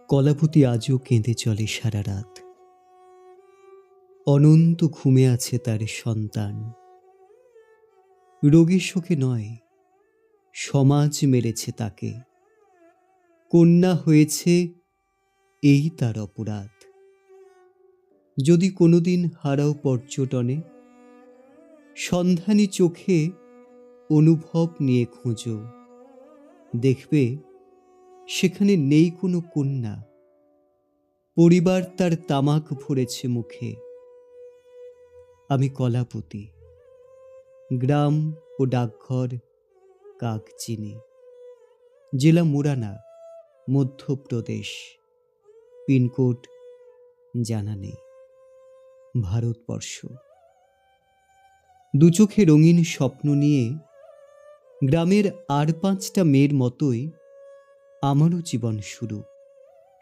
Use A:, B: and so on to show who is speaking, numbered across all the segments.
A: কলাপতি আজও কেঁদে চলে সারা রাত। অনন্ত ঘুমে আছে তার সন্তান। রোগী শোকে নয়, সমাজ মেরেছে তাকে। কন্যা হয়েছে, এই তার অপরাধ। যদি কোনোদিন হারাও পর্যটনে, সন্ধানী চোখে অনুভব নিয়ে খোঁজো, দেখবে সেখানে নেই কোনো কন্যা। পরিবার তার তামাক ভরেছে মুখে। আমি কলাপতি, গ্রাম ও ডাকঘর কাকচিনি, জেলা মুরানা, মধ্যপ্রদেশ, পিনকোড জানা নেই, ভারতবর্ষ। দু চোখে রঙিন স্বপ্ন নিয়ে গ্রামের আর 5টা মেয়ের মতোই আমারও জীবন শুরু।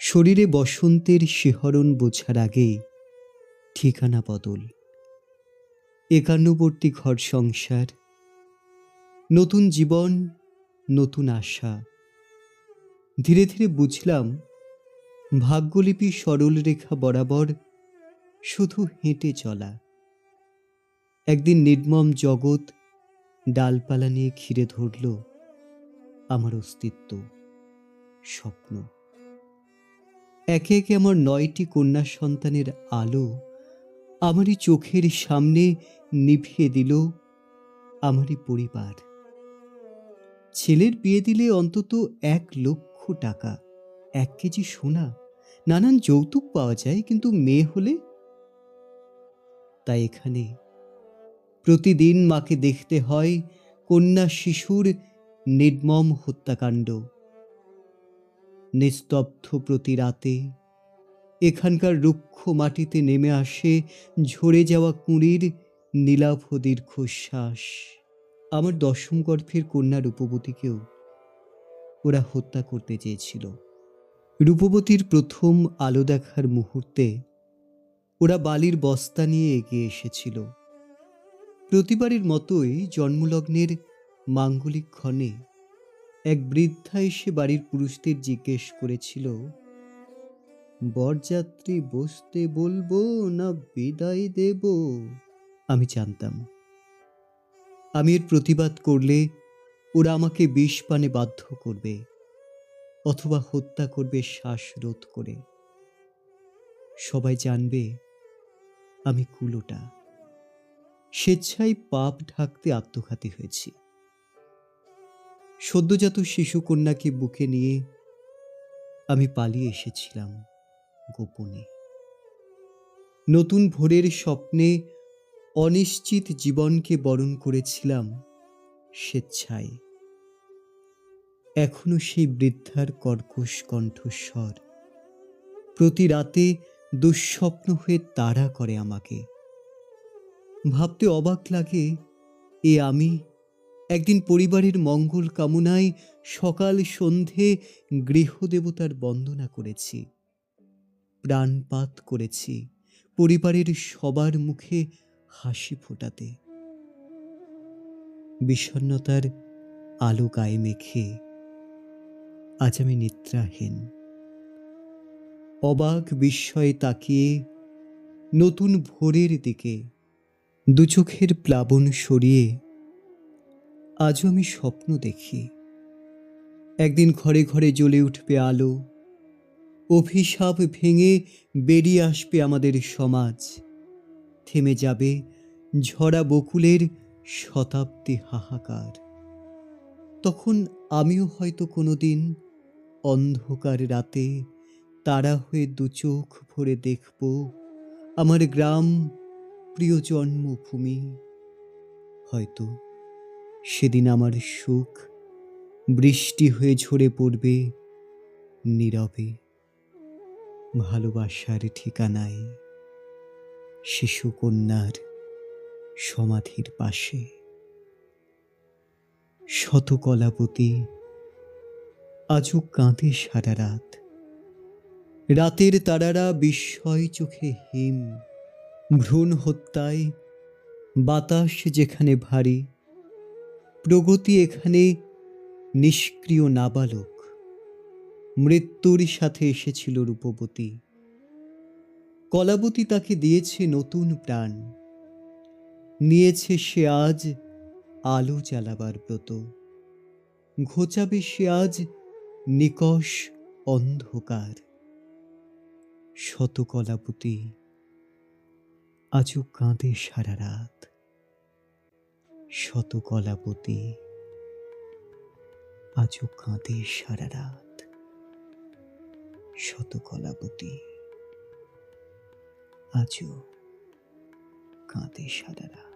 A: শরীরে বসন্তের শিহরণ বোঝার আগেই ঠিকানা বদল। একান্নবর্তী ঘর সংসার, নতুন জীবন, নতুন আশা। ধীরে ধীরে বুঝলাম, ভাগ্যলিপি সরল রেখা বরাবর শুধু হেঁটে চলা। একদিন নির্মম জগৎ ডালপালা নিয়ে ঘিরে ধরল আমার অস্তিত্ব, স্বপ্ন। একে একে আমার 9টি কন্যা সন্তানের আলো আমারই চোখের সামনে নিভিয়ে দিল আমারই পরিবার। ছেলের বিয়ে দিলে অন্তত 1,00,000 টাকা, 1 কেজি সোনা, নানান যৌতুক পাওয়া যায়, কিন্তু মেয়ে হলে? তাই এখানে প্রতিদিন মাকে দেখতে হয় কন্যা শিশুর নির্মম হত্যাকাণ্ড। নিস্তব্ধ প্রতি রাতে এখানকার রুক্ষ মাটিতে নেমে আসে ঝরে যাওয়া কুঁড়ির নীলাভ দীর্ঘশ্বাস। আমার 10ম গর্ভের কন্যা রূপবতীকেও ওরা হত্যা করতে চেয়েছিল। রূপবতীর প্রথম আলো দেখার মুহূর্তে ওরা বালির বস্তা নিয়ে এগিয়ে এসেছিল। প্রতিবারের মতোই জন্মলগ্নের মাঙ্গলিক ক্ষণে এক বৃদ্ধা এসে বাড়ির পুরুষদের জিজ্ঞেস করেছিল, বরযাত্রী বসতে বলবো না বিদায় দেব? আমি জানতাম, আমি এর প্রতিবাদ করলে ওরা আমাকে বিষপানে বাধ্য করবে অথবা হত্যা করবে শ্বাসরোধ করে। সবাই জানবে আমি কুলোটা, স্বেচ্ছায় পাপ ঢাকতে আত্মঘাতী হয়েছি। সদ্যজাত শিশুকন্যাকে বুকে নিয়ে আমি পালিয়ে এসেছিলাম গোপনে। নতুন ভোরের স্বপ্নে অনিশ্চিত জীবনকে বরণ করেছিলাম স্বেচ্ছায়। এখনো সেই বৃদ্ধার কর্কশ কণ্ঠস্বর প্রতি রাতে দুঃস্বপ্ন হয়ে তাড়া করে আমাকে। ভাবতে অবাক লাগে, এ আমি একদিন পরিবারের মঙ্গল কামনায় সকাল সন্ধে গৃহদেবতার বন্দনা করেছি, প্রাণপাত করেছি পরিবারের সবার মুখে হাসি ফোটাতে। বিষণ্ণতার আলো গায়ে মেখে আজ আমি নিদ্রাহীন, অবাক বিস্ময়ে তাকিয়ে নতুন ভোরের দিকে। দু চোখের প্লাবন সরিয়ে আজও আমি স্বপ্ন দেখি, একদিন ঘরে ঘরে জ্বলে উঠবে আলো। অভিশাপ ভেঙে বেরিয়ে আসবে আমাদের সমাজ। থেমে যাবে ঝরা বকুলের শতাব্দী হাহাকার। তখন আমিও হয়তো কোনোদিন অন্ধকার রাতে তারা হয়ে দু চোখ ভরে দেখব আমার গ্রাম, প্রিয় জন্মভূমি। হয়তো সেদিন আমার সুখ বৃষ্টি হয়ে ঝরে পড়বে নীরবে ভালোবাসার ঠিকানায়, শিশুকন্যার সমাধির পাশে। শত কলাপতি আজও কাঁদে সারা রাত। রাতের তারারা বিস্ময় চোখে হিম। ভ্রূণ হত্যায় বাতাস যেখানে ভারী, প্রগতি এখানে নিষ্ক্রিয় নাবালক। মৃত্যুর সাথে এসেছিল রূপবতী। কলাবতী তাকে দিয়েছে নতুন প্রাণ, নিয়েছে সে আজ আলো জ্বালাবার ব্রত, ঘোচাবে সে আজ নিকষ অন্ধকার। শত কলাবতী আজও কাঁদে সারা রাত, শত কলাবতী আজও কাঁদে সারা রাত, শত কলাবতী আজও কাঁদে সারা রাত।